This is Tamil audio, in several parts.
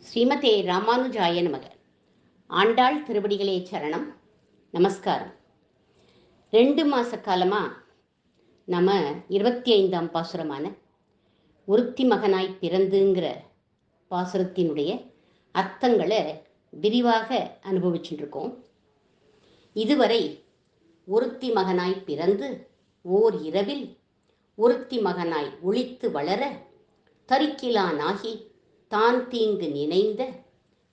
ஸ்ரீமதே ராமானுஜாய நமக. ஆண்டாள் திருவடிகளே சரணம். நமஸ்காரம். 2 மாச காலமாக நம்ம 25ஆம் பாசுரமான ஒருத்தி மகனாய் பிறந்துங்கிற பாசுரத்தினுடைய அர்த்தங்களை விரிவாக அனுபவிச்சுட்டு இருக்கோம். இதுவரை ஒருத்தி மகனாய் பிறந்து ஓர் இரவில் ஒருத்தி மகனாய் ஒளித்து வளர தரிக்கிலானாகி தான் தீங்கு நினைந்த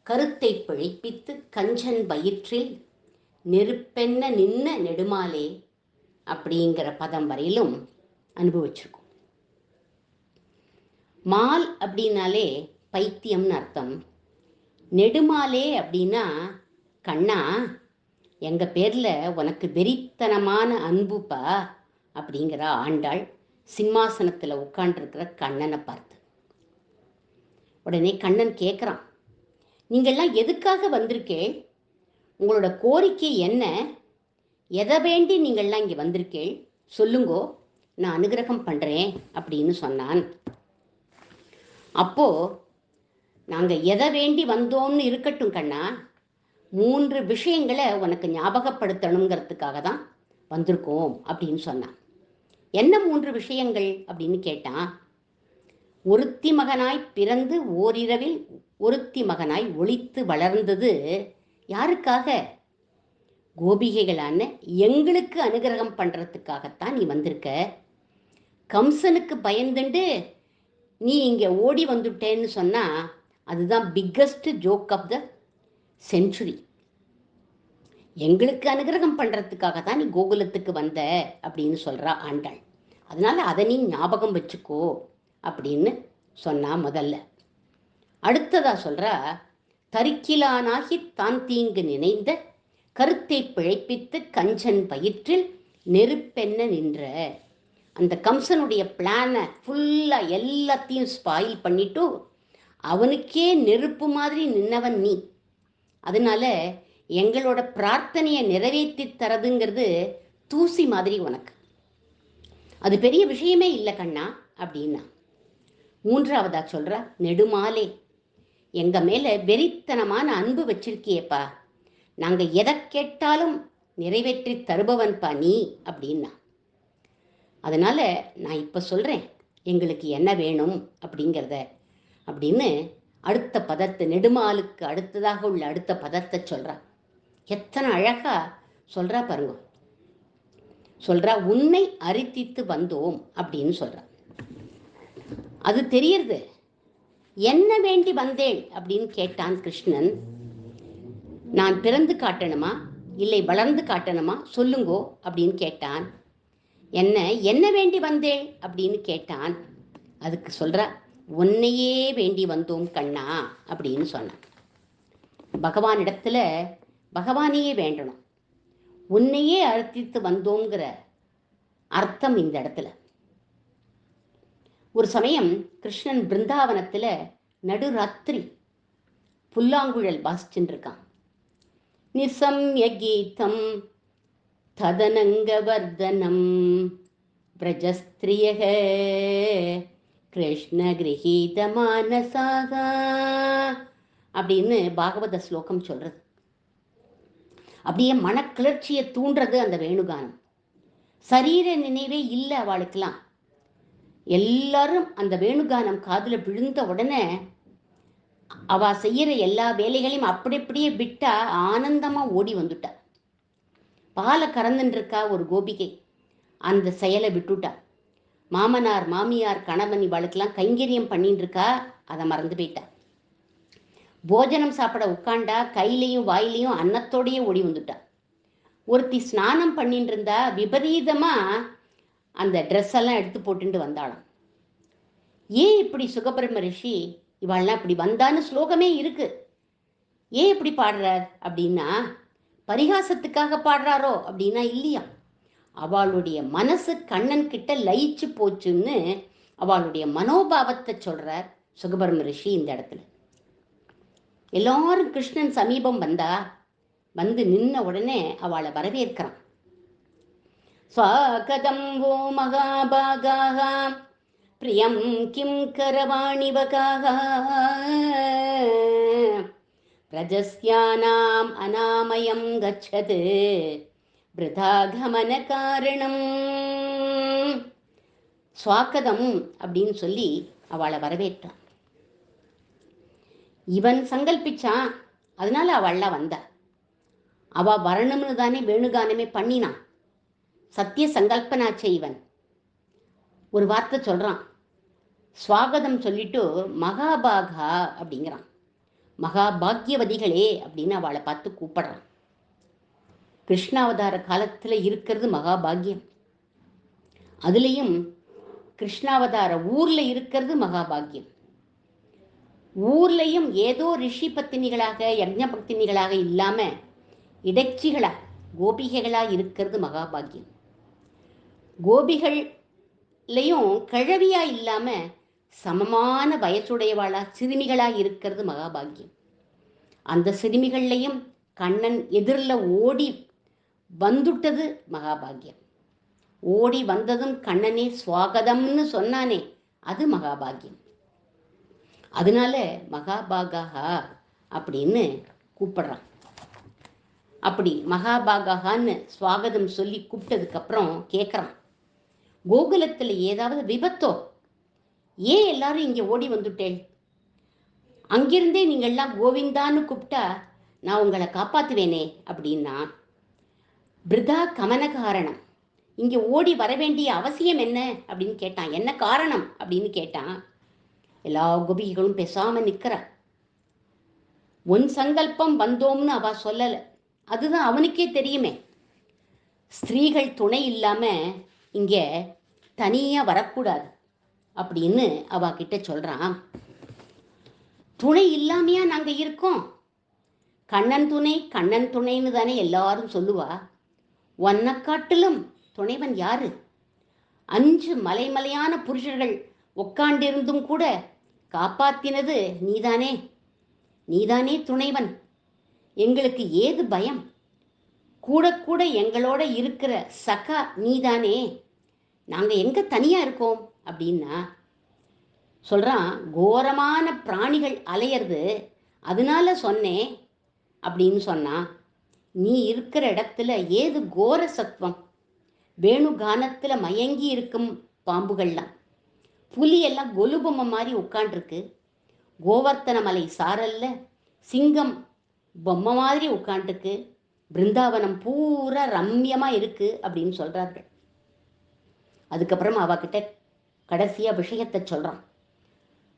கருத்தை பிழைப்பித்து கஞ்சன் வயிற்றில் நெருப்பென்ன நின்ன நெடுமாலே அப்படிங்கிற பதம் வரையிலும் அனுபவிச்சிருக்கோம். மால் அப்படின்னாலே பைத்தியம்னு அர்த்தம். நெடுமாலே அப்படின்னா கண்ணா, எங்கள் பேரில் உனக்கு வெறித்தனமான அன்புப்பா அப்படிங்கிற ஆண்டாள் சிம்மாசனத்தில் உட்காண்டிருக்கிற கண்ணனை பார்த்து. உடனே கண்ணன் கேட்குறான், நீங்கள்லாம் எதுக்காக வந்திருக்கேள்? உங்களோட கோரிக்கை என்ன? எதை வேண்டி நீங்கள்லாம் இங்கே வந்திருக்கேள்? சொல்லுங்கோ, நான் அனுகிரகம் பண்ணுறேன் அப்படின்னு சொன்னான். அப்போது நாங்கள் எதை வேண்டி வந்தோம்னு இருக்கட்டும் கண்ணா, 3 விஷயங்களை உனக்கு ஞாபகப்படுத்தணுங்கிறதுக்காக தான் வந்திருக்கோம் அப்படின்னு சொன்னான். என்ன 3 விஷயங்கள் அப்படின்னு கேட்டான். ஒருத்தி மகனாய் பிறந்து ஓரிரவில் ஒருத்தி மகனாய் ஒளித்து வளர்ந்தது யாருக்காக? கோபிகைகளான எங்களுக்கு அனுகிரகம் பண்ணுறதுக்காகத்தான் நீ வந்திருக்க. கம்சனுக்கு பயந்துண்டு நீ இங்கே ஓடி வந்துட்டேன்னு சொன்னால் அதுதான் biggest joke of the century. எங்களுக்கு அனுகிரகம் பண்ணுறதுக்காக தான் நீ கோகுலத்துக்கு வந்த அப்படின்னு சொல்கிறா ஆண்டாள். அதனால் அதை நீ ஞாபகம் வச்சுக்கோ அப்படின்னு சொன்னா முதல்ல. அடுத்ததா சொல்றா, தரிக்கிலானாகி தான் தீங்கு நினைந்த கருத்தை பிழைப்பித்து கஞ்சன் வயிற்றில் நெருப்பென்ன நின்ற. அந்த கம்சனுடைய பிளானை ஃபுல்லாக எல்லாத்தையும் ஸ்பாயில் பண்ணிட்டு அவனுக்கே நெருப்பு மாதிரி நின்னவன் நீ. அதனால எங்களோட பிரார்த்தனையை நிறைவேற்றி தரதுங்கிறது தூசி மாதிரி உனக்கு. அது பெரிய விஷயமே இல்லை கண்ணா அப்படின்னா. 3வதா சொல்றா, நெடுமாலே, எங்க மேல வெறித்தனமான அன்பு வச்சிருக்கியேப்பா, நாங்க எதை கேட்டாலும் நிறைவேற்றி தருபவன்பா நீ அப்படின்னா. அதனால நான் இப்ப சொல்றேன் எங்களுக்கு என்ன வேணும் அப்படிங்கிறத அப்படின்னு அடுத்த பதத்தை, நெடுமாலுக்கு அடுத்ததாக உள்ள அடுத்த பதத்தை சொல்றா. எத்தனை அழகா சொல்றா பாருங்க. சொல்றா, உன்னை அரித்தித்து வந்தோம் அப்படின்னு சொல்றா. அது தெரியறது. என்ன வேண்டி வந்தேன் அப்படின்னு கேட்டான் கிருஷ்ணன். நான் பிறந்து காட்டணுமா இல்லை வளர்ந்து காட்டணுமா சொல்லுங்கோ அப்படின்னு கேட்டான். என்ன வேண்டி வந்தேன் அப்படின்னு கேட்டான். அதுக்கு சொல்றா, உன்னையே வேண்டி வந்தோம் கண்ணா அப்படின்னு சொன்னான். பகவானிடத்துல பகவானையே வேண்டணும். உன்னையே அர்த்தித்து வந்தோங்கிற அர்த்தம் இந்த இடத்துல. ஒரு சமயம் கிருஷ்ணன் பிருந்தாவனத்தில் நடுராத்திரி புல்லாங்குழல் வாசிச்சுட்டு இருக்கான். நிசம்ய கீதம் ததனங்கவர்தனம் பிரஜஸ்திரியக கிருஷ்ண கிரகீத மானசாக அப்படின்னு பாகவத ஸ்லோகம் சொல்றது. அப்படியே மனக்கிளர்ச்சியை தூண்டுறது அந்த வேணுகானம். சரீர நினைவே இல்லை அவளுக்கெல்லாம். எல்லாரும் அந்த வேணுகானம் காதில் விழுந்த உடனே அவ செய்யற எல்லா வேலைகளையும் அப்படியே விட்டா ஆனந்தமா ஓடி வந்துட்டா. பாலை கறந்துட்டு இருக்கா ஒரு கோபிகை, அந்த செயலை விட்டுட்டா. மாமனார் மாமியார் கணவன் இவளுக்கெல்லாம் கைங்கரியம் பண்ணிட்டு இருக்கா, அதை மறந்து போயிட்டா. போஜனம் சாப்பிட உட்காண்டா, கையிலையும் வாயிலையும் அன்னத்தோடையே ஓடி வந்துட்டா. ஒருத்தி ஸ்நானம் பண்ணிட்டு இருந்தா, விபரீதமா அந்த ட்ரெஸ் எல்லாம் எடுத்து போட்டுட்டு வந்தாளாம். ஏன் இப்படி சுகபிரம்ம ரிஷி இவாள்லாம் இப்படி வந்தான்னு ஸ்லோகமே இருக்கு, ஏன் இப்படி பாடுறார் அப்படின்னா பரிகாசத்துக்காக பாடுறாரோ அப்படின்னா இல்லையா. அவளுடைய மனசு கண்ணன் கிட்ட லயிச்சு போச்சுன்னு அவளுடைய மனோபாவத்தை சொல்றார் சுகபிரம்ம ரிஷி இந்த இடத்துல. எல்லாரும் கிருஷ்ணன் சமீபம் வந்து நின்ன உடனே அவளை வரவேற்கிறான். ஸ்வாகதம் ஓ மகாபாகாः பிரியம் கிம் கரவாணி வகாः ரஜஸ்யானாம் அநாமயம் கச்சது பிருதாகமன காரணம். ஸ்வாகதம் அப்படின்னு சொல்லி அவளை வரவேற்றான். இவன் சங்கல்பிச்சான், அதனால அவள்லாம் வந்தா. அவ வரணும்னு தானே வேணுகானமே பண்ணினான். சத்திய சங்கல்பனா செய்வன். ஒரு வார்த்தை சொல்றான், ஸ்வாகதம் சொல்லிட்டு மகாபாகா அப்படிங்கிறான். மகாபாகியவதிகளே அப்படின்னு அவளை பார்த்து கூப்பிடுறான். கிருஷ்ணாவதார காலத்தில் இருக்கிறது மகாபாகியம். அதுலேயும் கிருஷ்ணாவதார ஊரில் இருக்கிறது மகாபாகியம். ஊர்லையும் ஏதோ ரிஷி பத்தினிகளாக யஜ்ஞ பத்தினிகளாக இல்லாமல் இடைச்சிகளாக கோபிகைகளாக இருக்கிறது மகாபாகியம். கோபிகள்லையும் கிழவியாக இல்லாமல் சமமான வயசுடையவாளா சிறுமிகளாக இருக்கிறது மகாபாகியம். அந்த சிறுமிகள்லையும் கண்ணன் எதிரில் ஓடி வந்துட்டது மகாபாகியம். ஓடி வந்ததும் கண்ணனே ஸ்வாகதம்னு சொன்னானே, அது மகாபாகியம். அதனால மகாபாகா அப்படின்னு கூப்பிடுறான். அப்படி மகாபாகான்னு ஸ்வாகதம் சொல்லி கூப்பிட்டதுக்கப்புறம் கேட்குறான், கோகுலத்தில் ஏதாவது விபத்தோ? ஏன் எல்லாரும் இங்கே ஓடி வந்துட்டேன்? அங்கிருந்தே நீங்கள்லாம் கோவிந்தான்னு கூப்பிட்டா நான் உங்களை காப்பாற்றுவேனே அப்படின்னா, பிருதா கமன காரணம், இங்கே ஓடி வர வேண்டிய அவசியம் என்ன அப்படின்னு கேட்டான். என்ன காரணம் அப்படின்னு கேட்டான். எல்லா கோபிகளும் பேசாமல் நிற்கிறா. உன் சங்கல்பம் வந்தோம்னு அவ சொல்லலை, அதுதான் அவனுக்கே தெரியுமே. ஸ்திரீகள் துணை இல்லாமல் இங்கே தனியாக வரக்கூடாது அப்படின்னு அவகிட்ட சொல்கிறான். துணை இல்லாமையா நாங்கள் இருக்கோம்? கண்ணன் துணை கண்ணன் துணைன்னு தானே எல்லாரும் சொல்லுவா. உன்னை காட்டிலும் துணைவன் யாரு? 5 மலைமலையான புருஷர்கள் உட்காண்டிருந்தும் கூட காப்பாத்தினது நீதானே. நீதானே துணைவன். எங்களுக்கு ஏது பயம்? கூட கூட எங்களோட இருக்கிற சகா நீதானே. நாங்கள் எங்கே தனியாக இருக்கோம் அப்படின்னா சொல்கிறான், கோரமான பிராணிகள் அலையிறது அதனால சொன்னேன் அப்படின்னு சொன்னான். நீ இருக்கிற இடத்துல ஏது கோர சத்துவம்? வேணுகானத்தில் மயங்கி இருக்கும் பாம்புகள்லாம், புலியெல்லாம் கொலுபொம்மை மாதிரி உட்காண்டிருக்கு. கோவர்த்தன மலை சாரல்ல சிங்கம் பொம்மை மாதிரி உட்காண்டிருக்கு. பிருந்தாவனம் பூரா ரம்யமாக இருக்கு அப்படின்னு சொல்கிறார்கள். அதுக்கப்புறம் அவகிட்ட கடைசியாக விஷயத்தை சொல்கிறான்.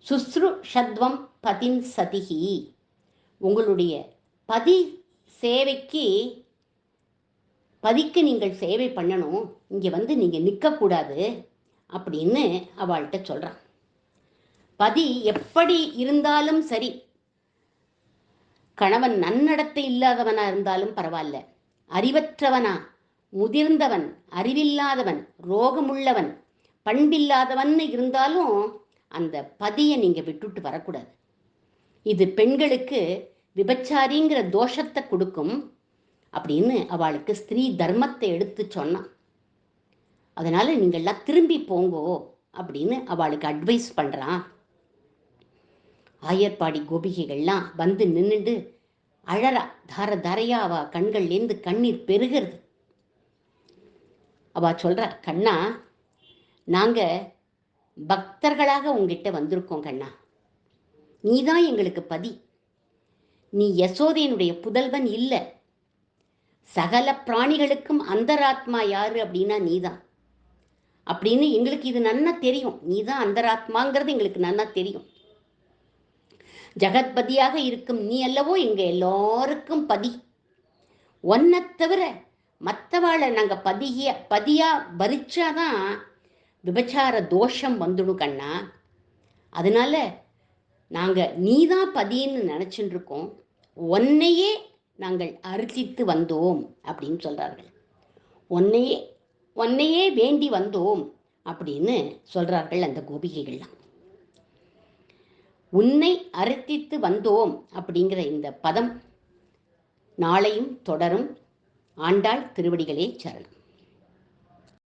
சுஸ்ரு ஷத்வம் பதின் சதிகி, உங்களுடைய பதி சேவைக்கு பதிக்கு நீங்கள் சேவை பண்ணணும், இங்கே வந்து நீங்கள் நிற்கக்கூடாது அப்படின்னு அவள்கிட்ட சொல்கிறான். பதி எப்படி இருந்தாலும் சரி, கணவன் நன்னடத்தை இல்லாதவனா இருந்தாலும் பரவாயில்ல, அறிவற்றவனா, முதிர்ந்தவன், அறிவில்லாதவன், ரோகமுள்ளவன், பண்பில்லாதவன் இருந்தாலும் அந்த பதியை நீங்கள் விட்டுட்டு வரக்கூடாது. இது பெண்களுக்கு விபச்சாரிங்கிற தோஷத்தை கொடுக்கும் அப்படின்னு அவளுக்கு ஸ்திரீ தர்மத்தை எடுத்து சொன்னான். அதனால நீங்கள்லாம் திரும்பி போங்கோ அப்படின்னு அவளுக்கு அட்வைஸ் பண்ணுறான். ஆயர்பாடி கோபிகைகள்லாம் வந்து நின்றுண்டு அழறா. தார தாரையா அவ கண்கள்லேருந்து கண்ணீர் பெருகிறது. அவ சொல்கிறா, கண்ணா, நாங்கள் பக்தர்களாக உங்ககிட்ட வந்திருக்கோம் கண்ணா. நீதான் எங்களுக்கு பதி. நீ யசோதையனுடைய புதல்வன் இல்லை. சகல பிராணிகளுக்கும் அந்தராத்மா யாரு அப்படின்னா நீதான் அப்படின்னு எங்களுக்கு இது நன்னா தெரியும். நீதான் அந்தராத்மாங்கிறது எங்களுக்கு நன்னா தெரியும். ஜகத்பதியாக இருக்கும் நீ அல்லவோ எங்க எல்லாருக்கும் பதி. ஒன்னை தவிர மற்றவாளை நாங்கள் பதியா பறிச்சாதான் விபச்சார தோஷம் வந்துடும் கண்ணா. அதனால நாங்கள் நீதான் பதின்னு நினச்சிட்டு இருக்கோம். ஒன்னையே நாங்கள் அர்ச்சித்து வந்தோம் அப்படின்னு சொல்கிறார்கள். ஒன்னையே வேண்டி வந்தோம் அப்படின்னு சொல்கிறார்கள் அந்த கோபிகைகள்லாம். உன்னை அர்ச்சித்து வந்தோம் அப்படிங்கிற இந்த பதம் நாளையும் தொடரும். ஆண்டாள் திருவடிகளே சரணம்.